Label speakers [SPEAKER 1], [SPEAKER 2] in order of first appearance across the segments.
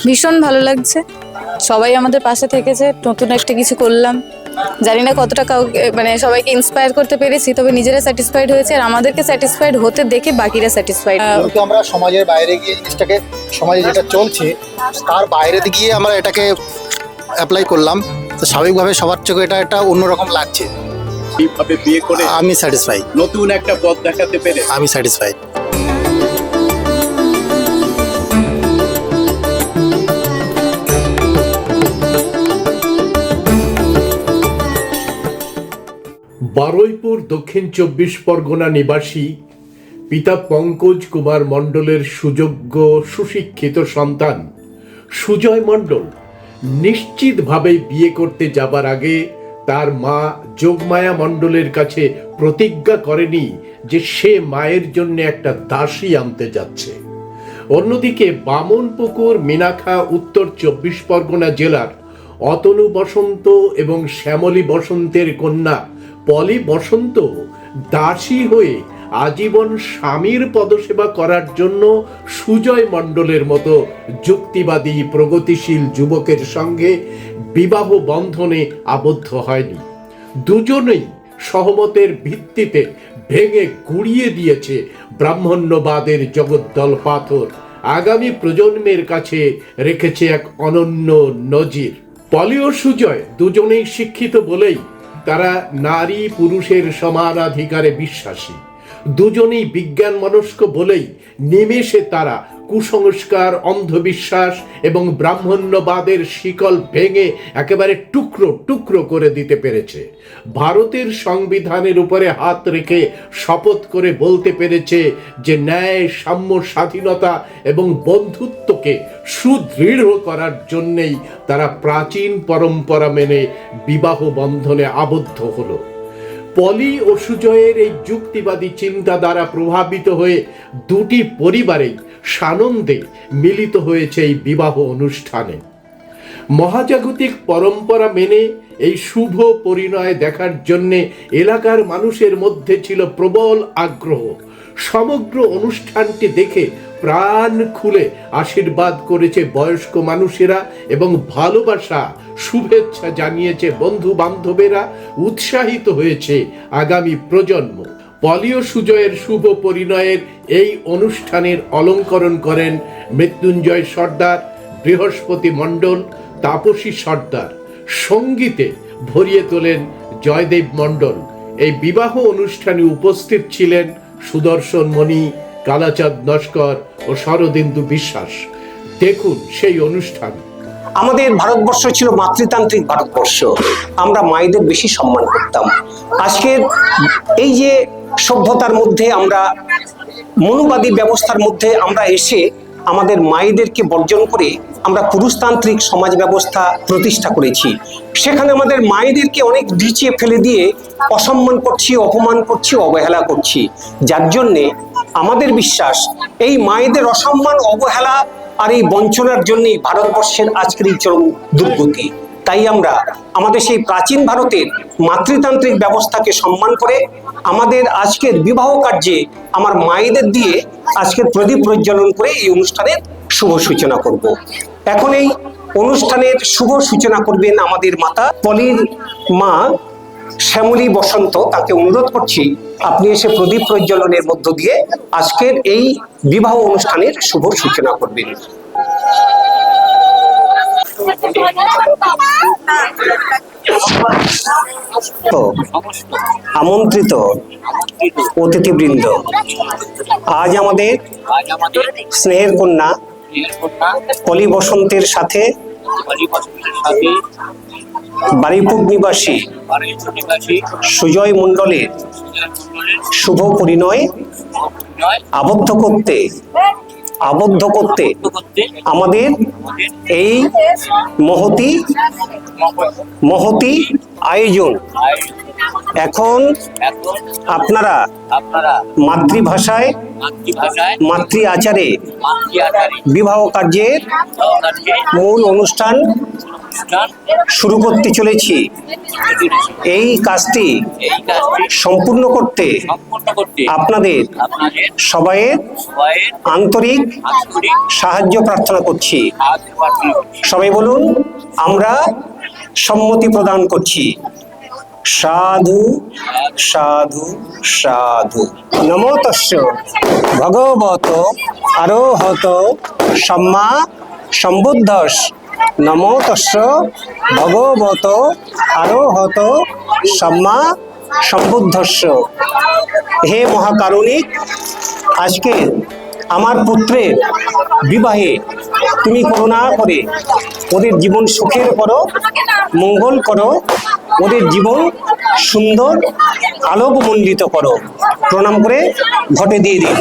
[SPEAKER 1] ভীষণ ভালো লাগছে, সবাই আমাদের পাশে থেকেছে, নতুন একটা কিছু করলাম। জানি না কতটা কাউকে মানে সবাইকে ইন্সপায়ার করতে পেরেছি, তবে নিজেরা স্যাটিসফাইড হয়েছে আর আমাদেরকে স্যাটিসফাইড হতে দেখে বাকিরা স্যাটিসফাইড।
[SPEAKER 2] কিন্তু আমরা সমাজের বাইরে গিয়ে জিনিসটাকে, সমাজে যেটা চলছে তার বাইরে গিয়ে আমরা এটাকে অ্যাপ্লাই করলাম, তো স্বাভাবিকভাবে সবার চোখে এটা একটা অন্যরকম লাগছে।
[SPEAKER 3] এইভাবে বিয়ে করে
[SPEAKER 2] আমি স্যাটিসফাই,
[SPEAKER 3] নতুন একটা পথ দেখাতে পেরে
[SPEAKER 2] আমি স্যাটিসফাই।
[SPEAKER 4] বারুইপুর দক্ষিণ 24 পরগনা নিবাসী পিতা পঙ্কজ কুমার মণ্ডলের সুযোগ্য সুশিক্ষিত সন্তান সুজয় মণ্ডল নিশ্চিতভাবে বিয়ে করতে যাবার আগে তার মা যোগমায়া মণ্ডলের কাছে প্রতিজ্ঞা করেনি যে সে মায়ের জন্য একটা দাসী আনতে যাচ্ছে। অন্যদিকে বামনপুকুর মিনাখা উত্তর 24 পরগনা জেলার অতনু বসন্ত এবং শ্যামলী বসন্তের কন্যা পলি বসন্ত দাসী হয়ে আজীবন স্বামীর পদসেবা করার জন্য সুজয় মণ্ডলের মতো যুক্তিবাদী প্রগতিশীল যুবকের সঙ্গে বিবাহ বন্ধনে আবদ্ধ হয়নি। দুজনেই সহমতের ভিত্তিতে ভেঙে গুড়িয়ে দিয়েছে ব্রাহ্মণ্যবাদের জগদ্দল পাথর, আগামী প্রজন্মের কাছে রেখেছে এক অনন্য নজির। পলি ও সুজয় দুজনেই শিক্ষিত বলেই তারা নারী পুরুষের সমানাধিকারে বিশ্বাসী। দুজনেই বিজ্ঞান মনস্ক বলেই নিমেষে তারা কুসংস্কার, অন্ধবিশ্বাস এবং ব্রাহ্মণ্যবাদের শিকল ভেঙে একেবারে টুকরো টুকরো করে দিতে পেরেছে। ভারতের সংবিধানের উপরে হাত রেখে শপথ করে বলতে পেরেছে যে ন্যায়, সাম্য, স্বাধীনতা এবং বন্ধুত্বকে সুদৃঢ় করার জন্যেই তারা প্রাচীন পরম্পরা মেনে বিবাহ বন্ধনে আবদ্ধ হলো। পলি ও সুজয়ের এই যুক্তিবাদী চিন্তা দ্বারা প্রভাবিত হয়ে দুটি পরিবারেই সানন্দে মিলিত হয়েছে এই বিবাহ অনুষ্ঠানে। মহাজাগতিক পরম্পরা মেনে এই শুভ পরিণয় দেখার জন্যে এলাকার মানুষের মধ্যে ছিল প্রবল আগ্রহ। সমগ্র অনুষ্ঠানটি দেখে প্রাণ খুলে আশীর্বাদ করেছে বয়স্ক মানুষেরা এবং ভালোবাসা শুভেচ্ছা জানিয়েছে বন্ধু বান্ধবেরা, উৎসাহিত হয়েছে আগামী প্রজন্ম। পলি ও সুজয়ের শুভ পরিণয়ের এই অনুষ্ঠানের অলঙ্করণ করেন মৃত্যুঞ্জয় সর্দার, বৃহস্পতি মণ্ডল, তাপসী সর্দার। সঙ্গীতে ভরিয়ে তোলেন জয়দেব মণ্ডল। এই বিবাহ অনুষ্ঠানে উপস্থিত ছিলেন সুদর্শন মণি, কালাচাঁদ নস্কর ও শরদিন্দু বিশ্বাস। দেখুন সেই অনুষ্ঠান।
[SPEAKER 5] আমাদের ভারতবর্ষ ছিল মাতৃতান্ত্রিক ভারতবর্ষ, আমরা মায়েদের বেশি সম্মান করতাম। আজকের এই যে সভ্যতার মধ্যে আমরা মনুবাদী ব্যবস্থার মধ্যে আমরা এসে আমাদের মায়েদেরকে বর্জন করে আমরা পুরুষতান্ত্রিক সমাজ ব্যবস্থা প্রতিষ্ঠা করেছি। সেখানে আমাদের মায়েদেরকে অনেক নিচে ফেলে দিয়ে অসম্মান করছি, অপমান করছি, অবহেলা করছি। যার জন্যে আমাদের বিশ্বাস এই মায়েদের অসম্মান, অবহেলা আর এই বঞ্চনার জন্যই ভারতবর্ষের আজকের এই চরম দুর্গতি। তাই আমরা আমাদের সেই প্রাচীন ভারতের মাতৃতান্ত্রিক ব্যবস্থাকে সম্মান করে আমাদের আজকের বিবাহ কার্যে আমার মায়েদের দিয়ে আজকের প্রদীপ প্রজ্বলন করে এই অনুষ্ঠানের শুভ সূচনা করব। এখন এই অনুষ্ঠানের শুভ সূচনা করবেন আমাদের মাতা পলির মা শ্যামলী বসন্ত। তাকে অনুরোধ করছি আপনি এসে প্রদীপ প্রজ্বলনের মধ্য দিয়ে আজকের এই বিবাহ অনুষ্ঠানের শুভ সূচনা করবেন। আমন্ত্রিত অতিথিবৃন্দ, আজ আমাদের স্নেহের কন্যা পলি বসন্তের সাথে বারুইপুর নিবাসী সুজয় মণ্ডলের শুভ পরিণয় আবদ্ধ করতে আমাদের এই মহতি আয়োজন এখন
[SPEAKER 3] এখন
[SPEAKER 5] আপনারা
[SPEAKER 3] আপনারা
[SPEAKER 5] মাতৃভাষায়
[SPEAKER 3] মাতৃভাষায়
[SPEAKER 5] মাতৃ আচারে
[SPEAKER 3] মাতৃ আকারে
[SPEAKER 5] বিবাহ কার্যের
[SPEAKER 3] সহকারকে
[SPEAKER 5] মূল অনুষ্ঠান
[SPEAKER 3] অনুষ্ঠান
[SPEAKER 5] শুরু করতে চলেছি। এই কাজটি
[SPEAKER 3] এই কাজটি
[SPEAKER 5] সম্পূর্ণ করতে
[SPEAKER 3] সম্পূর্ণ করতে
[SPEAKER 5] আপনাদের
[SPEAKER 3] আপনাদের
[SPEAKER 5] সবাইয়ের
[SPEAKER 3] সবাইয়ের
[SPEAKER 5] আন্তরিক
[SPEAKER 3] আন্তরিক
[SPEAKER 5] সাহায্য প্রার্থনা করছি।
[SPEAKER 3] সাহায্য প্রার্থনা করছি।
[SPEAKER 5] সবাই বলুন, আমরা সম্মতি প্রদান করছি। সাধু সাধু সাধু। নমো তস্য ভগবত আরোহত সম্মা সম্বুদ্ধস। নমো তস্য ভগবত আরোহত সম্মা সম্বুদ্ধস্য। হে মহাকারুণিক, আজকে আমার পুত্রের বিবাহে তুমি করুণা করে ওদের জীবন সুখের করো, মঙ্গল করো, ওদের জীবন সুন্দর আলোকমণ্ডিত করো। প্রণাম করে ঘটে দিয়ে দিন।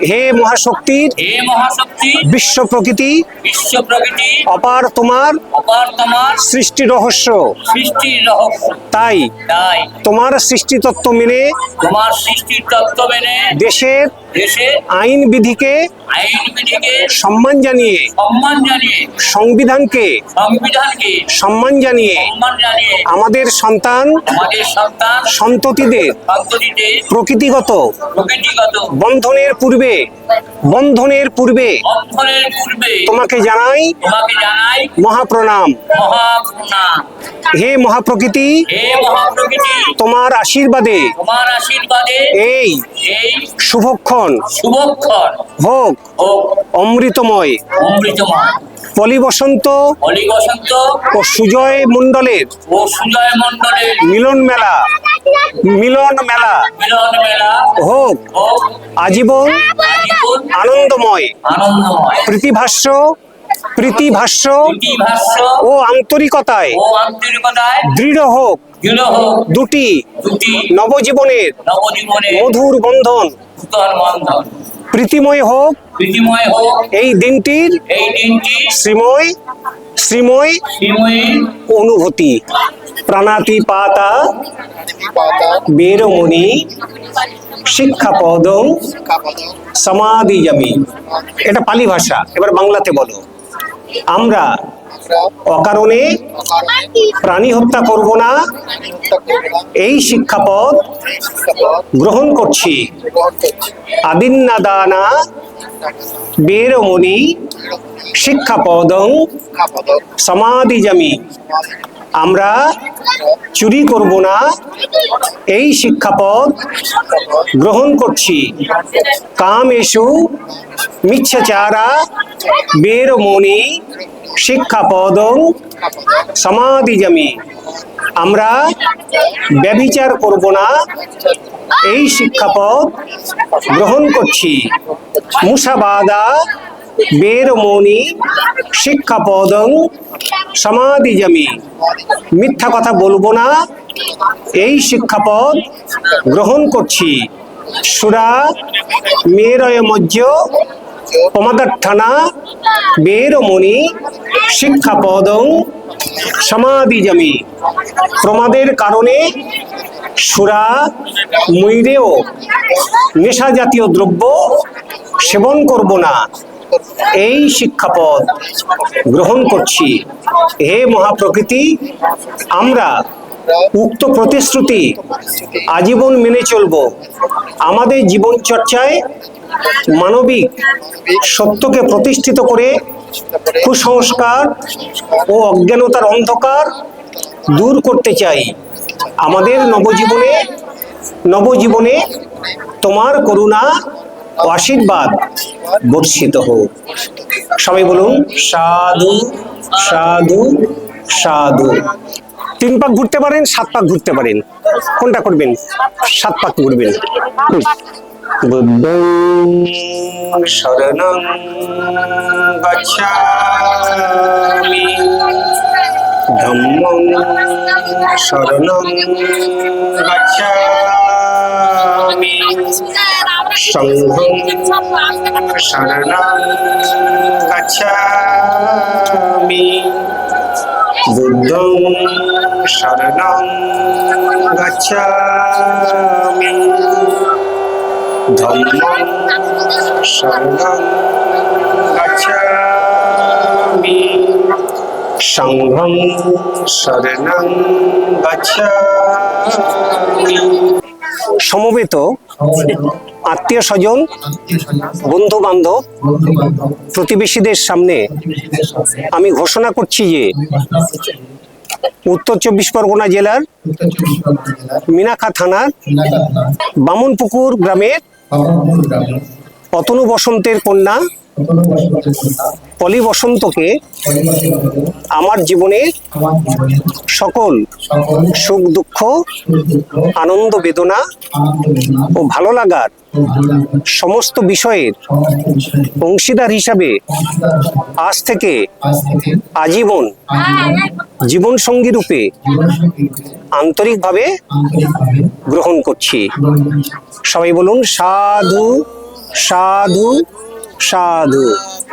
[SPEAKER 5] হে মহাশক্তির
[SPEAKER 3] হে মহাশক্তি
[SPEAKER 5] বিশ্ব প্রকৃতি
[SPEAKER 3] বিশ্ব প্রকৃতি
[SPEAKER 5] অপার তোমার
[SPEAKER 3] অপার তোমার
[SPEAKER 5] সৃষ্টি রহস্য।
[SPEAKER 3] সৃষ্টির রহস্য।
[SPEAKER 5] তাই
[SPEAKER 3] তাই
[SPEAKER 5] তোমার সৃষ্টি তত্ত্ব মেনে
[SPEAKER 3] তোমার সৃষ্টির তত্ত্ব মেনে
[SPEAKER 5] দেশের
[SPEAKER 3] দেশে
[SPEAKER 5] আইন বিধিকে
[SPEAKER 3] আইন বিধিকে
[SPEAKER 5] সম্মান জানিয়ে,
[SPEAKER 3] সম্মান জানিয়ে
[SPEAKER 5] সংবিধানকে
[SPEAKER 3] সংবিধানকে
[SPEAKER 5] সম্মান জানিয়ে
[SPEAKER 3] সম্মান জানিয়ে
[SPEAKER 5] আমাদের সন্তান
[SPEAKER 3] আমাদের সন্তান
[SPEAKER 5] সন্ততিদের
[SPEAKER 3] সন্ততিতে
[SPEAKER 5] প্রকৃতিগত
[SPEAKER 3] প্রকৃতিগত
[SPEAKER 5] বন্ধনের পূর্বে বন্ধনের পূর্বে তোমাকে জানাই
[SPEAKER 3] তোমাকে জানাই
[SPEAKER 5] মহাপ্রণাম।
[SPEAKER 3] মহাপ্রণাম।
[SPEAKER 5] হে মহাপ্রকৃতি,
[SPEAKER 3] হে মহাপ্রকৃতি
[SPEAKER 5] তোমার আশীর্বাদে
[SPEAKER 3] তোমার আশীর্বাদে
[SPEAKER 5] এই
[SPEAKER 3] এই
[SPEAKER 5] শুভক্ষণ
[SPEAKER 3] শুভক্ষণ
[SPEAKER 5] হোক
[SPEAKER 3] ও
[SPEAKER 5] অমৃতময়।
[SPEAKER 3] অমৃতময়।
[SPEAKER 5] পলি বসন্ত
[SPEAKER 3] অলি বসন্ত
[SPEAKER 5] ও সুজয় মণ্ডলের
[SPEAKER 3] ও সুজয় মণ্ডলের
[SPEAKER 5] মিলন মেলা
[SPEAKER 3] মিলন মেলা
[SPEAKER 5] হোক
[SPEAKER 3] ও
[SPEAKER 5] আজীবন
[SPEAKER 3] আজীবন
[SPEAKER 5] আনন্দময়।
[SPEAKER 3] আনন্দময়।
[SPEAKER 5] প্রীতিভাষ্য প্রীতিভাষ্য
[SPEAKER 3] প্রীতিভাষ্য
[SPEAKER 5] ও আন্তরিকতায়
[SPEAKER 3] ও আন্তরিকতায়
[SPEAKER 5] দৃঢ় হোক
[SPEAKER 3] দৃঢ় হোক
[SPEAKER 5] দুটি
[SPEAKER 3] দুটি
[SPEAKER 5] নবজীবনের
[SPEAKER 3] নবজীবনে
[SPEAKER 5] মধুর বন্ধন।
[SPEAKER 3] সুতর বন্ধন।
[SPEAKER 5] প্রীতিময় হোক
[SPEAKER 3] প্রীতিময় হোক
[SPEAKER 5] এই দিনটির
[SPEAKER 3] এই দিনটি
[SPEAKER 5] শ্রীময় শ্রীময়
[SPEAKER 3] শ্রীময়ী
[SPEAKER 5] অনুভূতি। প্রাণাতিপাতা
[SPEAKER 2] পাতা
[SPEAKER 5] বেরমণি শিক্ষাপদম সমাধিজামি। এটা পালি ভাষা, এবার বাংলাতে বলো। আমরা অকারণে প্রাণী হত্যা করব না, এই শিক্ষাপদ গ্রহণ করছি। আদিন্নাদানা বেরমণি শিক্ষাপদং সমাধিজামি। আমরা চুরি করব না, এই শিক্ষাপদ গ্রহণ করছি। কামেষু মিচ্ছাচারা বেরমণি শিক্ষাপদং সমাধিজামি। আমরা ব্যভিচার করব না, এই শিক্ষাপদ গ্রহণ করছি। মুসাবাদা বেরমণি শিক্ষাপদং সমাধিজামি। মিথ্যা কথা বলবো না, এই শিক্ষাপদ গ্রহণ করছি। সুরা মেরয় মজ্জ প্রমাদার্থনা বেরমণি শিক্ষাপদং সমাধিজামি। প্রমাদের কারণে সুরা ময়ূরেও নেশা জাতীয় দ্রব্য সেবন করব না, এই শিক্ষাপদ গ্রহণ করছি। হে মহাপ্রকৃতি, আমরা উক্ত প্রতিশ্রুতি আজীবন মেনে চলব। আমাদের জীবন চর্চায় মানবিক সত্যকে প্রতিষ্ঠিত করে কুসংস্কার ও অজ্ঞানতার অন্ধকার দূর করতে চাই। আমাদের নবজীবনে তোমার করুণা ও আশীর্বাদ বর্ষিত হোক। সবাই বলুন সাধু সাধু সাধু। 3 পাক ঘুরতে পারেন, 7 পাক ঘুরতে পারেন, কোনটা করবেন? 7 পাক ঘুরবেন। বুদ্ধং শরণং গচ্ছামি, ধম্মং শরণং গচ্ছামি, সংঘং শরণং গচ্ছামি, বুদ্ধং শরণং গচ্ছামি, ধম্মং শরণং গচ্ছামি, সংঘং শরণং গচ্ছামি। সমবেত আত্মীয় স্বজন, বন্ধু বান্ধব, প্রতিবেশীদের সামনে আমি ঘোষণা করছি যে উত্তর 24 পরগনা জেলার মিনাখা থানার বামুনপুকুর গ্রামের অতনু বসন্তের কন্যা পলি বসন্তকে আমার জীবনের সকল সুখ দুঃখ, আনন্দ বেদনা ও ভালো লাগার সমস্ত বিষয়ের অংশীদার হিসাবে আজ থেকে আজীবন জীবন সঙ্গী রূপে আন্তরিকভাবে গ্রহণ করছি। সবাই বলুন সাধু সাধু সাধু।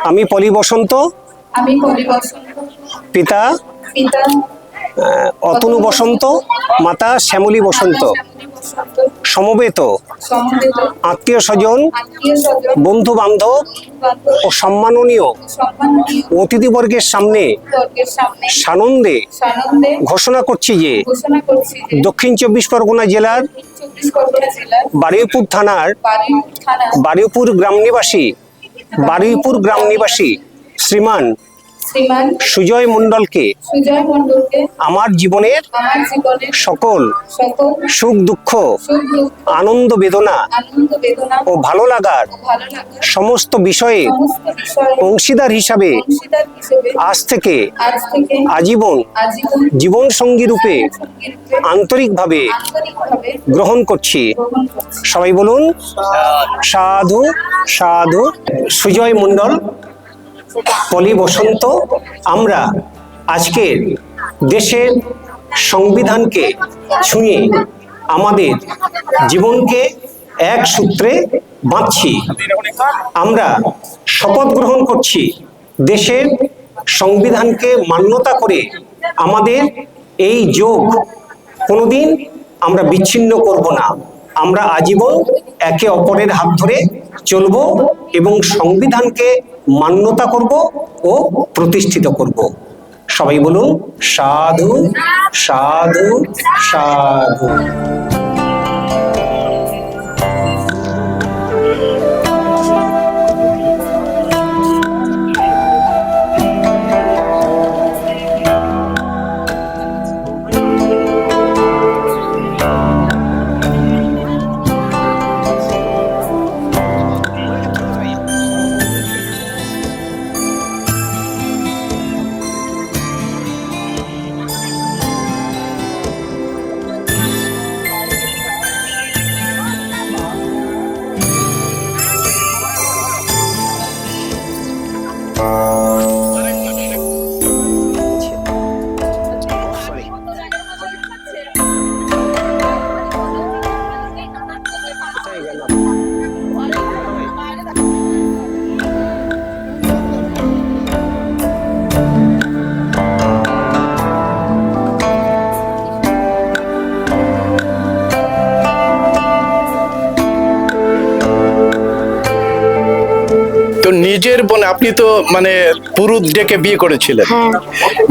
[SPEAKER 5] আমি পলি বসন্ত, পিতা অতনু বসন্ত, মাতা শ্যামলী বসন্ত, সমবেত আত্মীয় স্বজন, বন্ধু বান্ধব ও সম্মাননীয় অতিথিবর্গের সামনে সানন্দে ঘোষণা করছি যে দক্ষিণ 24 পরগনা জেলার বারুইপুর থানার বারুইপুর গ্রাম নিবাসী শ্রীমান সুজয় মণ্ডলকে আমার জীবনের সকল সুখ দুঃখ, আনন্দ বেদনা ও ভালো লাগার সমস্ত বিষয়ের অংশীদার হিসাবে আজ থেকে আজীবন জীবন সঙ্গী রূপে আন্তরিকভাবে গ্রহণ করছি। সবাই বলুন সাধু সাধু। সুজয় মণ্ডল, পলি বসন্ত, আমরা আজকের দেশের সংবিধানকে ছুঁয়ে আমাদের জীবনকে এক সূত্রে বাঁধছি। আমরা শপথ গ্রহণ করছি দেশের সংবিধানকে মান্যতা করে আমাদের এই যোগ কোনোদিন আমরা বিচ্ছিন্ন করব না। আমরা আজীবন একে অপরের হাত ধরে চলব এবং সংবিধানকে মান্যতা করব ও প্রতিষ্ঠিত করব। সবাই বলুন সাধু সাধু সাধু।
[SPEAKER 6] তো নিজের বোন, আপনি তো মানে পুরুত ডেকে বিয়ে করেছিলেন,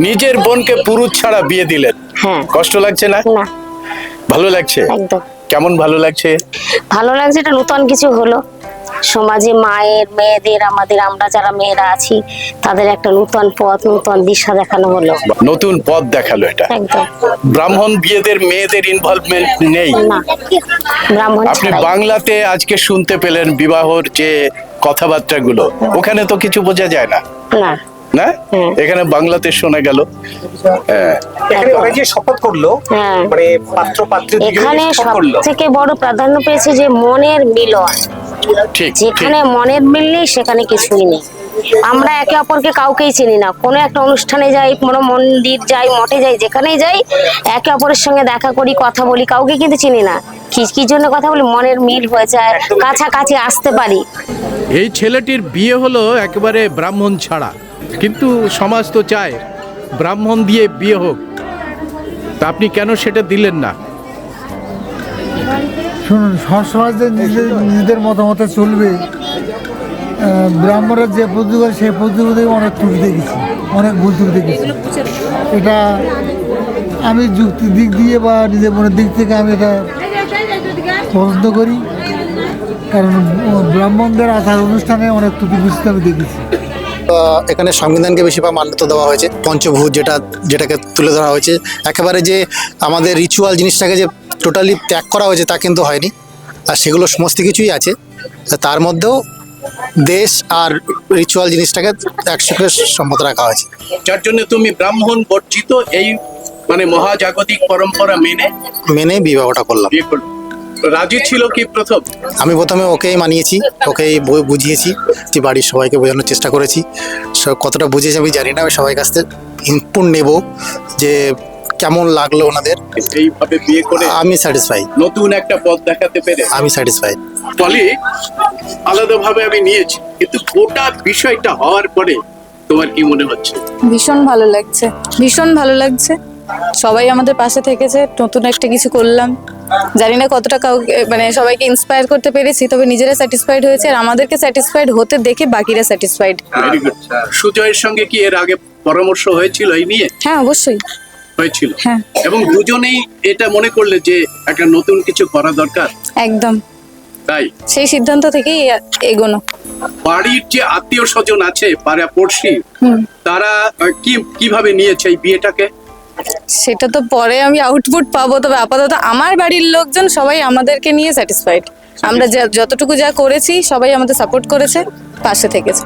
[SPEAKER 6] নিজের বোনকে পুরুত ছাড়া বিয়ে দিলেন, কষ্ট লাগছে না?
[SPEAKER 7] না,
[SPEAKER 6] ভালো লাগছে?
[SPEAKER 7] একদম।
[SPEAKER 6] কেমন ভালো লাগছে?
[SPEAKER 7] ভালো লাগছে, এটা নতুন কিছু হলো, সমাজে মায়ের মেয়েদের আমরা যারা মেয়েরা আছি তাদের একটা নতুন পথ নতুন দিশা দেখানো হলো।
[SPEAKER 6] নতুন পথ দেখালো এটা।
[SPEAKER 7] একদম
[SPEAKER 6] ব্রাহ্মণ বিয়েদের মেয়েদের ইনভলভমেন্ট নেই।
[SPEAKER 7] না, ব্রাহ্মণ
[SPEAKER 6] আপনি
[SPEAKER 7] ছাড়াই।
[SPEAKER 6] বাংলাতে আজকে শুনতে পেলেন বিবাহর যে কথাবার্তাগুলো, ওখানে তো কিছু বোঝা যায় না,
[SPEAKER 7] না,
[SPEAKER 6] না?
[SPEAKER 7] হুম।
[SPEAKER 6] এখানে বাংলাতে শোনা গেল। হ্যাঁ,
[SPEAKER 5] এখানে ওরা যে শপথ করলো,
[SPEAKER 7] হ্যাঁ।
[SPEAKER 5] মানে পাত্র পাত্রী দুজনে
[SPEAKER 7] এখানে
[SPEAKER 5] শপথ
[SPEAKER 7] সব
[SPEAKER 5] করলো।
[SPEAKER 7] থেকে বড় প্রাধান্য পেয়েছে যে মনের মিলন।
[SPEAKER 6] ঠিক,
[SPEAKER 7] যেখানে
[SPEAKER 6] ঠিক।
[SPEAKER 7] মনের মিল নেই সেখানে কিছুই নেই। আমরা একে অপরকে কাউকেই চিনি না, কোনো একটা অনুষ্ঠানে যাই, কোনো মন্দির যাই, মঠে যাই, যেখানেই যাই একে অপরের সঙ্গে দেখা করি, কথা বলি, কাউকে কিন্তু চিনি না। কি জন্য কথা বলি? মনের মিল হয়ে যায়, কাছাকাছি আসতে পারি।
[SPEAKER 4] এই ছেলেটির বিয়ে হলো একেবারে ব্রাহ্মণ ছাড়া, কিন্তু সমাজ তো চায় ব্রাহ্মণ দিয়ে বিয়ে হোক, তা আপনি কেন সেটা দিলেন না?
[SPEAKER 8] শুনুন, সবসময় যে নিজেদের মতামতে চলবে, ব্রাহ্মণের যে পদ্ধতি করে সেই পদ্ধতি অনেক ত্রুটি দেখেছি, অনেক ভুল ত্রুটি দেখেছি। এটা আমি যুক্তির দিক দিয়ে বা নিজের মনের দিক থেকে আমি এটা পছন্দ করি, কারণ ব্রাহ্মণদের আচার অনুষ্ঠানে অনেক ত্রুটি বুঝতে আমি দেখেছি।
[SPEAKER 2] এখানে সংবিধানকে বেশি মান্যতা দেওয়া হয়েছে, পঞ্চভূত যেটাকে তুলে ধরা হয়েছে। একেবারে যে আমাদের রিচুয়াল জিনিসটাকে যে টোটালি ত্যাগ করা হয়েছে তা কিন্তু হয়নি, আর সেগুলো সমস্ত কিছুই আছে। তার মধ্যেও দেশ আর রিচুয়াল জিনিসটাকে একসাথে সম্মত রাখা হয়েছে।
[SPEAKER 6] যার জন্য তুমি ব্রাহ্মণ বর্জিত এই মানে মহাজাগতিক পরম্পরা মেনে
[SPEAKER 2] বিবাহটা করলাম।
[SPEAKER 6] বিয়ে করলো। রাজি ছিল কি প্রথম?
[SPEAKER 2] আমি প্রথমে ওকেই মানিয়েছি, ওকেই বুঝিয়েছি, যে বাড়ির সবাইকে বোঝানোর চেষ্টা করেছি। কতটা বুঝিয়েছি আমি জানি না, আমি সবাই কাছ থেকে ইনপুট নেব যে কেমন লাগলো ওনাদের।
[SPEAKER 6] এইভাবে বিয়ে করে
[SPEAKER 2] আমি স্যাটিসফাই,
[SPEAKER 6] নতুন একটা পথ দেখাতে পেরে
[SPEAKER 2] আমি স্যাটিসফাই।
[SPEAKER 6] ফলে আলাদাভাবে আমি নিয়েছি, কিন্তু গোটা বিষয়টা হওয়ার পরে তোমার কি মনে হচ্ছে?
[SPEAKER 1] ভীষণ ভালো লাগছে, ভীষণ ভালো লাগছে। সবাই আমাদের পাশে থেকেছে, নতুন একটা কিছু করলাম। জানি না কতটা কাউকে মানে সবাইকে ইন্সপায়ার করতে পেরেছি, তবে নিজেরা স্যাটিসফাইড হয়েছে আর আমাদেরকে স্যাটিসফাইড হতে দেখে বাকিরা স্যাটিসফাইড।
[SPEAKER 6] Very good. সুজয়ের সঙ্গে কি এর আগে পরামর্শ হয়েছিল এই নিয়ে?
[SPEAKER 1] হ্যাঁ, অবশ্যই
[SPEAKER 6] হয়েছিল।
[SPEAKER 1] হ্যাঁ।
[SPEAKER 6] এবং দুজনেই এটা মনে করলে যে একটা নতুন কিছু করা দরকার।
[SPEAKER 1] একদম
[SPEAKER 6] তাই
[SPEAKER 1] সেই সিদ্ধান্ত থেকেই এগোনো।
[SPEAKER 6] বাড়ির যে আত্মীয় স্বজন আছে, পাড়া পড়শি, তারা কিভাবে নিয়েছে এই বিয়েটাকে?
[SPEAKER 1] সেটা তো পরে আমি আউটপুট পাবো, তবে আপাতত আমার বাড়ির লোকজন সবাই আমাদেরকে নিয়ে স্যাটিসফাইড। আমরা যতটুকু যা করেছি সবাই আমাদের সাপোর্ট করেছে, পাশে থেকেছে।